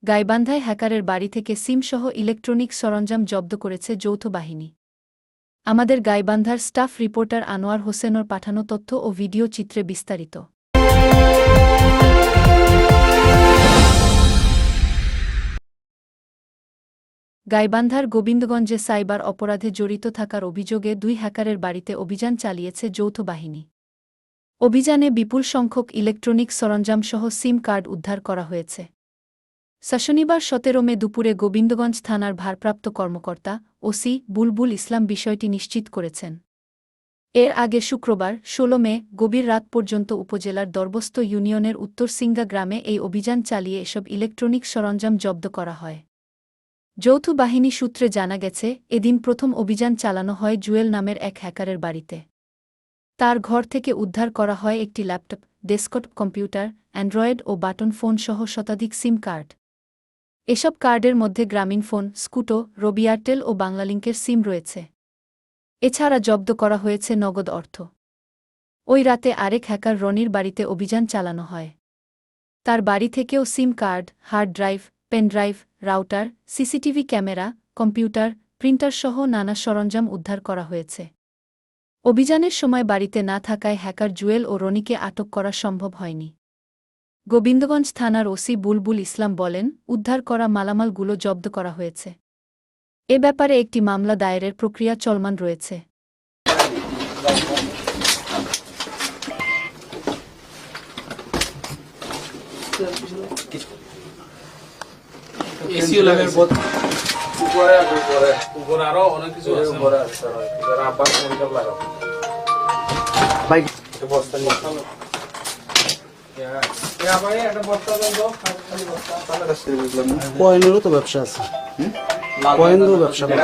গাইবান্ধায় হ্যাকারের বাড়ি থেকে সিমসহ ইলেকট্রনিক সরঞ্জাম জব্দ করেছে যৌথ বাহিনী। আমাদের গাইবান্ধার স্টাফ রিপোর্টার আনোয়ার হোসেনের পাঠানো তথ্য ও ভিডিও চিত্রে বিস্তারিত। গাইবান্ধার গোবিন্দগঞ্জে সাইবার অপরাধে জড়িত থাকার অভিযোগে ২ হ্যাকারের বাড়িতে অভিযান চালিয়েছে যৌথ বাহিনী। অভিযানে বিপুল সংখ্যক ইলেকট্রনিক সরঞ্জামসহ সিম কার্ড উদ্ধার করা হয়েছে। শনিবার ১৭ মে দুপুরে গোবিন্দগঞ্জ থানার ভারপ্রাপ্ত কর্মকর্তা ওসি বুলবুল ইসলাম বিষয়টি নিশ্চিত করেছেন। এর আগে শুক্রবার ১৬ মে গভীর রাত পর্যন্ত উপজেলার দরবস্ত ইউনিয়নের উত্তরসিঙ্গা গ্রামে এই অভিযান চালিয়ে এসব ইলেকট্রনিক সরঞ্জাম জব্দ করা হয়। যৌথ বাহিনী সূত্রে জানা গেছে, এদিন প্রথম অভিযান চালানো হয় জুয়েল নামের এক হ্যাকারের বাড়িতে। তার ঘর থেকে উদ্ধার করা হয় একটি ল্যাপটপ, ডেস্কটপ কম্পিউটার, অ্যান্ড্রয়েড ও বাটন ফোন সহ শতাধিক সিম কার্ড। এসব কার্ডের মধ্যে গ্রামীণফোন, স্কুটো, রবি-এয়ারটেল ও বাংলালিংকের সিম রয়েছে। এছাড়া জব্দ করা হয়েছে নগদ অর্থ। ওই রাতে আরেক হ্যাকার রনির বাড়িতে অভিযান চালানো হয়। তার বাড়ি থেকেও SIM card, hard drive, pendrive, router, CCTV camera, computer, প্রিন্টারসহ নানা সরঞ্জাম উদ্ধার করা হয়েছে। অভিযানের সময় বাড়িতে না থাকায় হ্যাকার জুয়েল ও রনিকে আটক করা সম্ভব হয়নি। গোবিন্দগঞ্জ থানার ওসি বুলবুল ইসলাম বলেন, উদ্ধার করা মালামালগুলো জব্দ করা হয়েছে। এ ব্যাপারে একটি মামলা দায়েরের প্রক্রিয়া চলমান রয়েছে। কয়েনেরও তো ব্যবসা আছে, কয়েনেরও ব্যবসা করে।